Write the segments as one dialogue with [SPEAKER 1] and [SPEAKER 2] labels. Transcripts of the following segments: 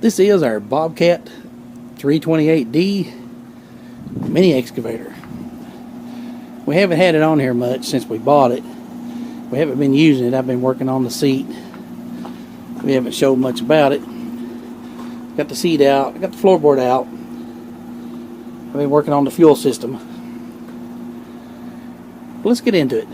[SPEAKER 1] This is our Bobcat 328D mini excavator. We haven't had it on here much since we bought it. We haven't been using it. I've been working on the seat. We haven't showed much about it. Got the seat out, got the floorboard out. I've been working on the fuel system. Let's get into it.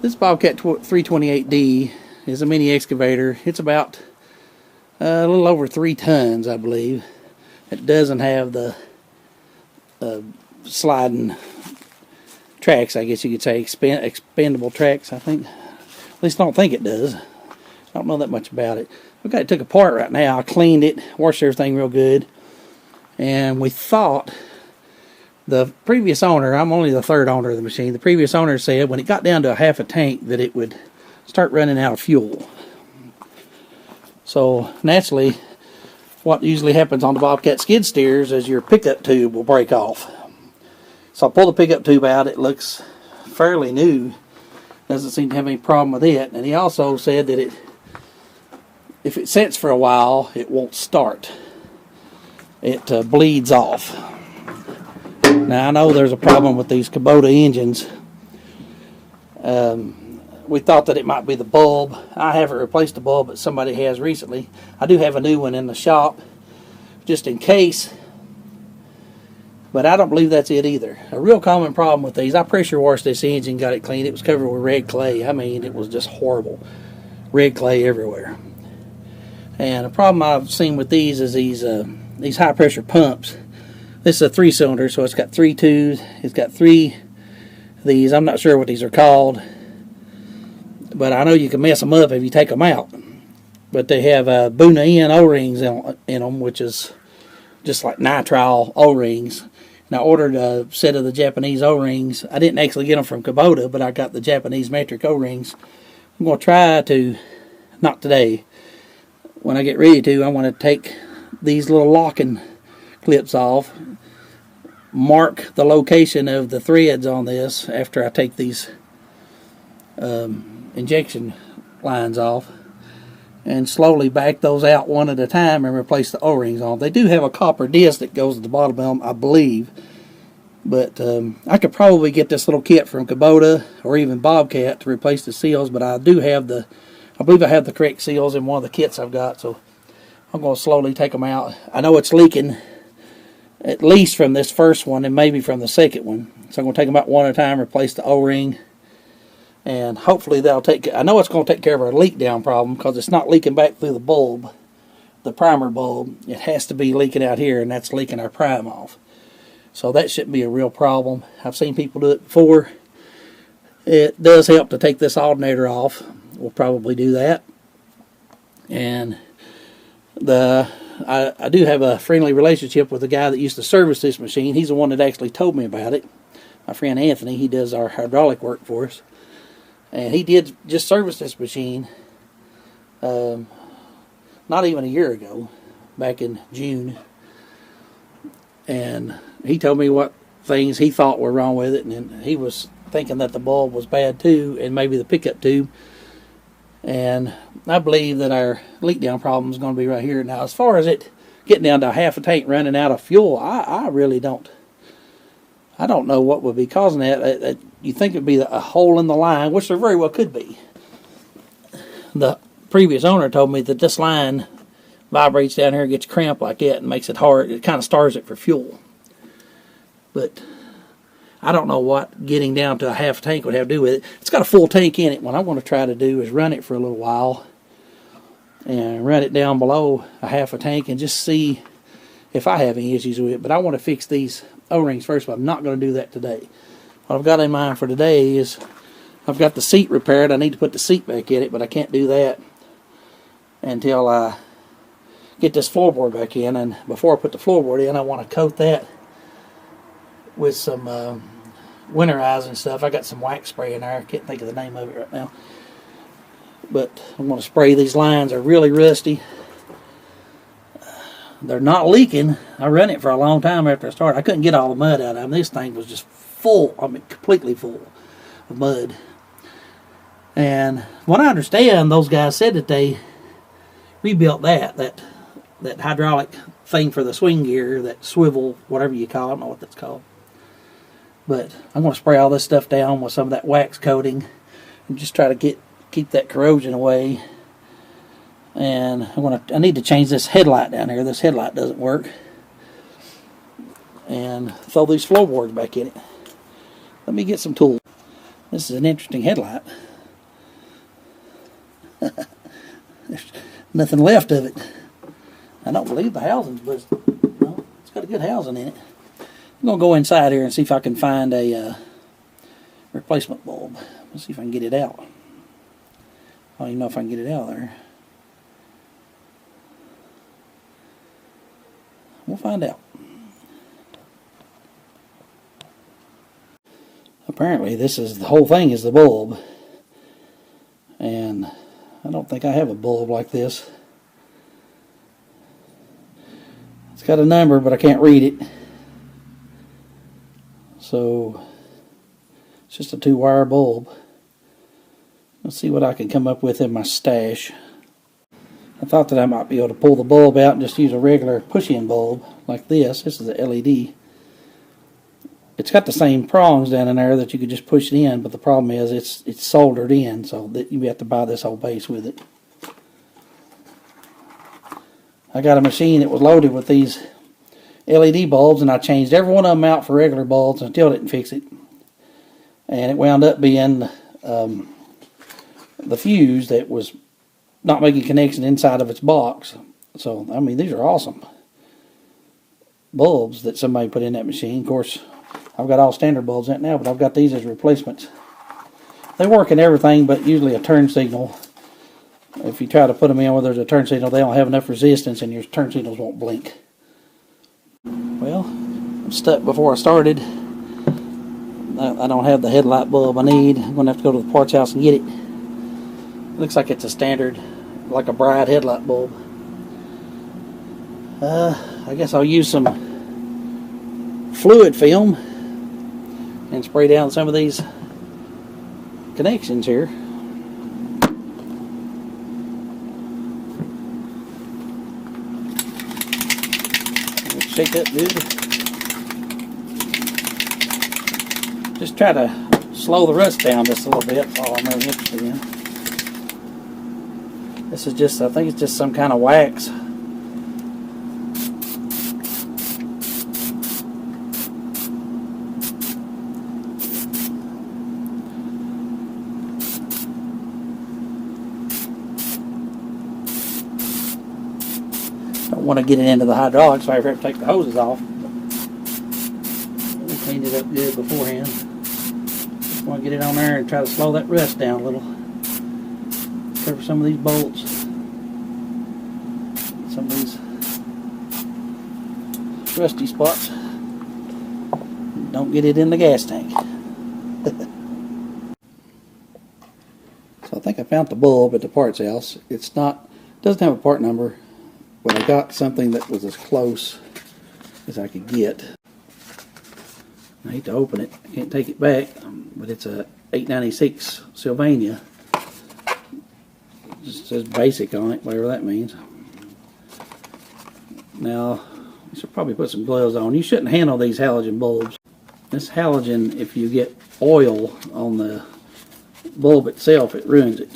[SPEAKER 1] This Bobcat 328D is a mini excavator. It's about a little over 3 tons, I believe. It doesn't have the sliding tracks, I guess you could say, expandable tracks, I think. At least I don't think it does. I don't know that much about it. We've got it took apart right now. I cleaned it, washed everything real good. And we thought, the previous owner, I'm only the third owner of the machine, the previous owner said when it got down to a half a tank that it would start running out of fuel. So naturally, what usually happens on the Bobcat skid steers is your pickup tube will break off. So I pull the pickup tube out. It looks fairly new. Doesn't seem to have any problem with it. And he also said that if it sits for a while, it won't start. It bleeds off. Now I know there's a problem with these Kubota engines. We thought that it might be the bulb. I haven't replaced the bulb, but somebody has recently. I do have a new one in the shop, just in case. But I don't believe that's it either. A real common problem with these, I pressure washed this engine, got it cleaned. It was covered with red clay. I mean, it was just horrible. Red clay everywhere. And a problem I've seen with these is these high pressure pumps. This is a 3-cylinder, so it's got 3 tubes. It's got 3 of these. I'm not sure what these are called, but I know you can mess them up if you take them out. But they have Buna-N O-rings in them, which is just like nitrile O-rings. And I ordered a set of the Japanese O-rings. I didn't actually get them from Kubota, but I got the Japanese metric O-rings. I'm going to try to, not today, when I get ready to, I want to take these little locking clips off, mark the location of the threads on this after I take these injection lines off, and slowly back those out one at a time and replace the O-rings on. They do have a copper disc that goes at the bottom of them, I believe, but I could probably get this little kit from Kubota or even Bobcat to replace the seals, but I believe I have the correct seals in one of the kits I've got, so I'm going to slowly take them out. I know it's leaking at least from this first one and maybe from the second one. So I'm going to take them out one at a time, replace the O-ring, and hopefully that'll I know it's going to take care of our leak down problem because it's not leaking back through the bulb, the primer bulb. It has to be leaking out here, and that's leaking our prime off. So that shouldn't be a real problem. I've seen people do it before. It does help to take this alternator off. We'll probably do that. And I do have a friendly relationship with the guy that used to service this machine. He's the one that actually told me about it. My friend Anthony, he does our hydraulic work for us. And he did just service this machine not even a year ago, back in June. And he told me what things he thought were wrong with it, and he was thinking that the bulb was bad too, and maybe the pickup tube. And I believe that our leak down problem is going to be right here. Now, as far as it getting down to a half a tank running out of fuel, I really don't. I don't know what would be causing that. You think it would be a hole in the line, which there very well could be. The previous owner told me that this line vibrates down here, gets cramped like that, and makes it hard. It kind of stars it for fuel. But I don't know what getting down to a half tank would have to do with it. It's got a full tank in it. What I want to try to do is run it for a little while and run it down below a half a tank and just see if I have any issues with it. But I want to fix these O-rings first, but I'm not going to do that today. What I've got in mind for today is I've got the seat repaired. I need to put the seat back in it, but I can't do that until I get this floorboard back in. And before I put the floorboard in, I want to coat that with some winterizing stuff. I got some wax spray in there. I can't think of the name of it right now. But I'm going to spray these lines. They're really rusty. They're not leaking. I run it for a long time after I started. I couldn't get all the mud out of them. This thing was just full. I mean, completely full of mud. And what I understand, those guys said that they rebuilt that hydraulic thing for the swing gear, that swivel, whatever you call it. I don't know what that's called. But I'm going to spray all this stuff down with some of that wax coating and just try to keep that corrosion away. And I need to change this headlight down here. This headlight doesn't work. And throw these floorboards back in it. Let me get some tools. This is an interesting headlight. There's nothing left of it. I don't believe the housing's, but no, it's got a good housing in it. I'm going to go inside here and see if I can find a replacement bulb. Let's see if I can get it out. I don't even know if I can get it out of there. We'll find out. Apparently the whole thing is the bulb. And I don't think I have a bulb like this. It's got a number, but I can't read it. So it's just a 2-wire bulb. Let's see what I can come up with in my stash. I thought that I might be able to pull the bulb out and just use a regular push-in bulb like this. This is a LED. It's got the same prongs down in there that you could just push it in, but the problem is it's soldered in, so that you have to buy this whole base with it. I got a machine that was loaded with these LED bulbs, and I changed every one of them out for regular bulbs and still didn't fix it. And it wound up being the fuse that was not making connection inside of its box. So, I mean, these are awesome bulbs that somebody put in that machine. Of course, I've got all standard bulbs in it now, but I've got these as replacements. They work in everything but usually a turn signal. If you try to put them in where there's a turn signal, they don't have enough resistance and your turn signals won't blink. Well, I'm stuck before I started. I don't have the headlight bulb I need. I'm going to have to go to the parts house and get it. Looks like it's a standard, like a bright headlight bulb. I guess I'll use some fluid film and spray down some of these connections here. Shake that good. Just try to slow the rust down just a little bit. That's all I'm really interested in. This is just, I think it's just some kind of wax. Don't want to get it into the hydraulics, so I have to take the hoses off. We cleaned it up good beforehand. Just want to get it on there and try to slow that rust down a little. Cover some of these bolts, some of these rusty spots. Don't get it in the gas tank. So I think I found the bulb at the parts house. It's not, doesn't have a part number, but I got something that was as close as I could get. I hate to open it, I can't take it back, but it's a 896 Sylvania. It just says basic on it, whatever that means. Now, you should probably put some gloves on. You shouldn't handle these halogen bulbs. This halogen, if you get oil on the bulb itself, it ruins it.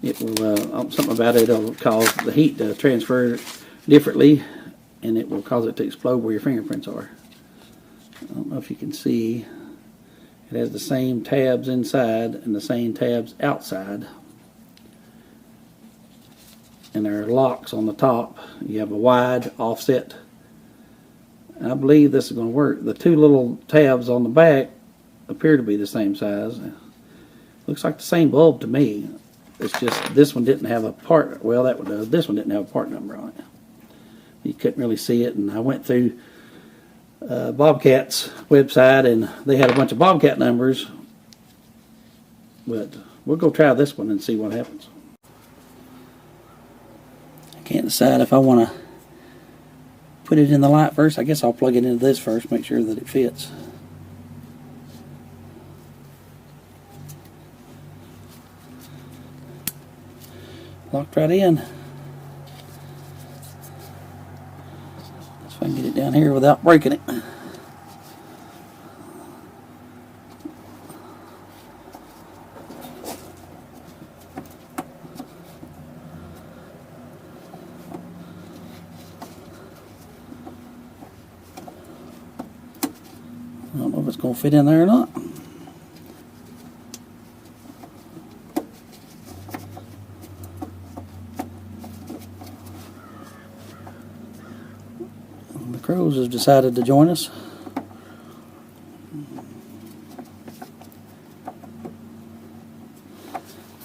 [SPEAKER 1] It will, something about it will cause the heat to transfer differently, and it will cause it to explode where your fingerprints are. I don't know if you can see. It has the same tabs inside and the same tabs outside. and there are locks on the top. You have a wide offset. And I believe this is going to work. The two little tabs on the back appear to be the same size. Looks like the same bulb to me. It's just this one didn't have a part. Well, that one does. This one didn't have a part number on it. You couldn't really see it. And I went through Bobcat's website, and they had a bunch of Bobcat numbers. But we'll go try this one and see what happens. I can't decide if I want to put it in the light first. I guess I'll plug it into this first, make sure that it fits. Locked right in. See if I can get it down here without breaking it. I don't know if it's going to fit in there or not. The crows have decided to join us.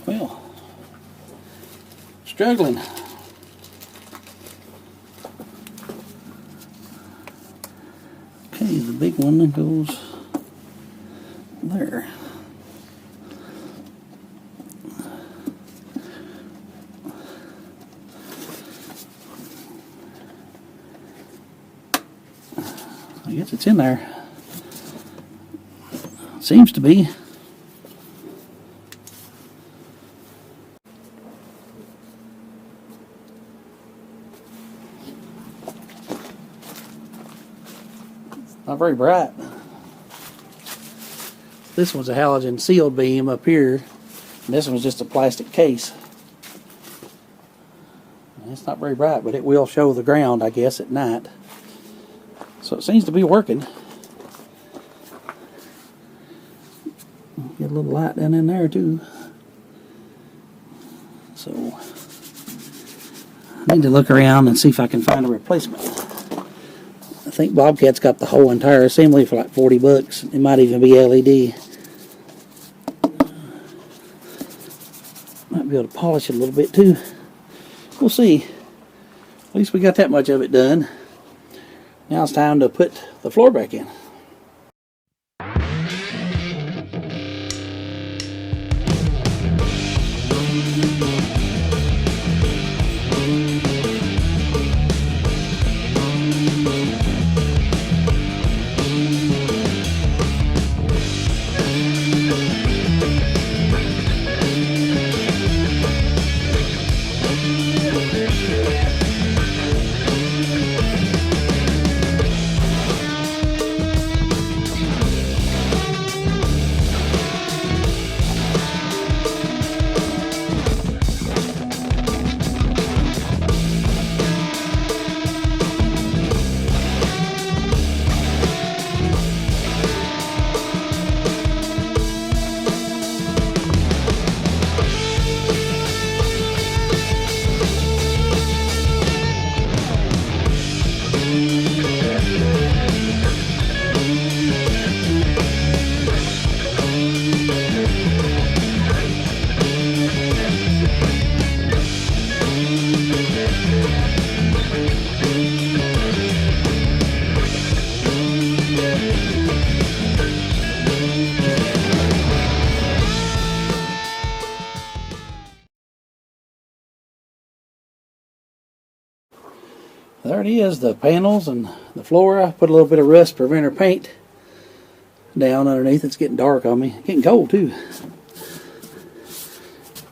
[SPEAKER 1] Well, struggling. Okay, the big one goes there. I guess it's in there. Seems to be. Not very bright. This one's a halogen sealed beam up here, and this one's just a plastic case. It's not very bright, but it will show the ground, I guess, at night. So it seems to be working. Get a little light down in there too. So I need to look around and see if I can find a replacement. I think Bobcat's got the whole entire assembly for like 40 bucks. It might even be LED. Might be able to polish it a little bit too. We'll see. At least we got that much of it done. Now it's time to put the floor back in. There it is, the panels and the floor. I put a little bit of rust preventer paint down underneath. It's getting dark on me. Getting cold too.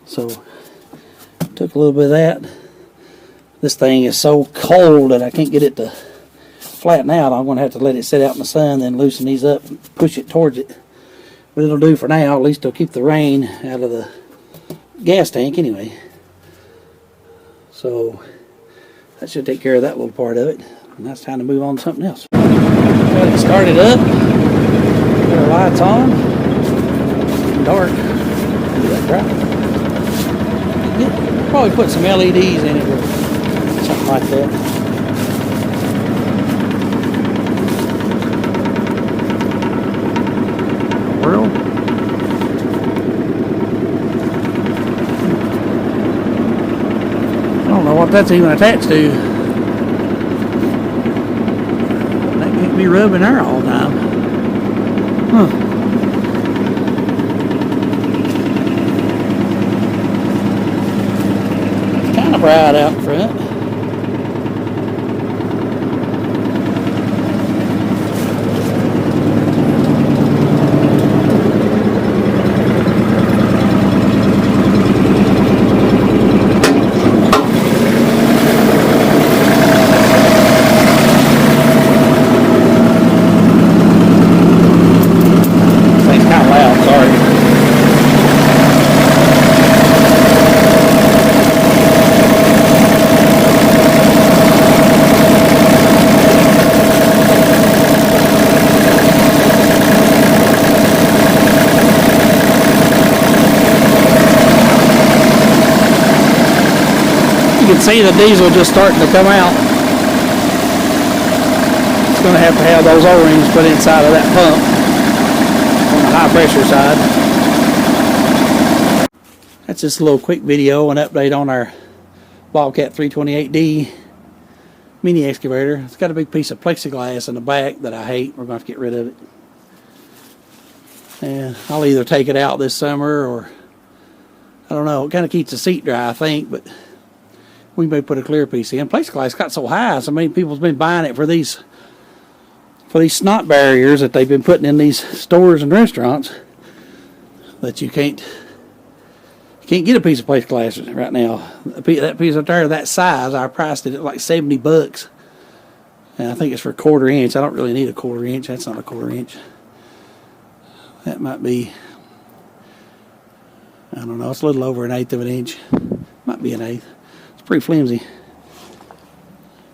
[SPEAKER 1] So took a little bit of that. This thing is so cold that I can't get it to flatten out. I'm going to have to let it sit out in the sun, then loosen these up and push it towards it. But it'll do for now. At least it'll keep the rain out of the gas tank anyway. So that should take care of that little part of it. And now it's time to move on to something else. Got it started up. Got our lights on. It's dark. Look at that bright. Good. Probably put some LEDs in it or something like that. Well, I don't know what that's even attached to. That can't be rubbing there all the time. Huh. Kind of bright out in front. You can see the diesel just starting to come out. It's going to have those O-rings put inside of that pump on the high pressure side. That's just a little quick video, an update on our Bobcat 328D mini excavator. It's got a big piece of plexiglass in the back that I hate. We're going to have to get rid of it. And I'll either take it out this summer or I don't know. It kind of keeps the seat dry, I think, but we may put a clear piece in. Plexiglass got so high, so many people's been buying it for these snot barriers that they've been putting in these stores and restaurants that you can't get a piece of plexiglass right now. That piece up there that size, I priced it at like $70, and I think it's for 1/4 inch. I don't really need a 1/4 inch. That's not a 1/4 inch. That might be, I don't know, it's a little over 1/8 of an inch. Might be 1/8. Pretty flimsy.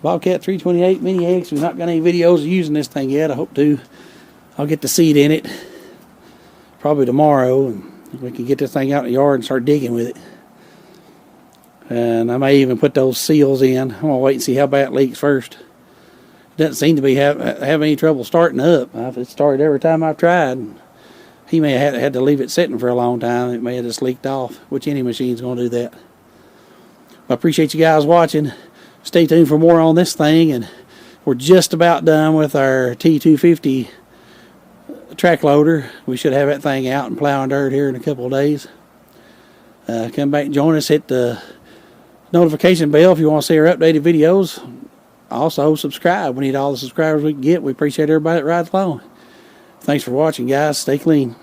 [SPEAKER 1] Bobcat 328 Mini X. We've not got any videos of using this thing yet. I hope to. I'll get the seat in it probably tomorrow, and we can get this thing out in the yard and start digging with it. And I may even put those seals in. I'm gonna wait and see how bad it leaks first. It doesn't seem to be having any trouble starting up. It started every time I've tried. He may have had to leave it sitting for a long time. It may have just leaked off, which any machine's gonna do that. I appreciate you guys watching. Stay tuned for more on this thing, and we're just about done with our T250 track loader. We should have that thing out and plowing dirt here in a couple of days. Come back and join us. Hit the notification bell if you want to see our updated videos. Also, subscribe. We need all the subscribers we can get. We appreciate everybody that rides along. Thanks for watching, guys. Stay clean.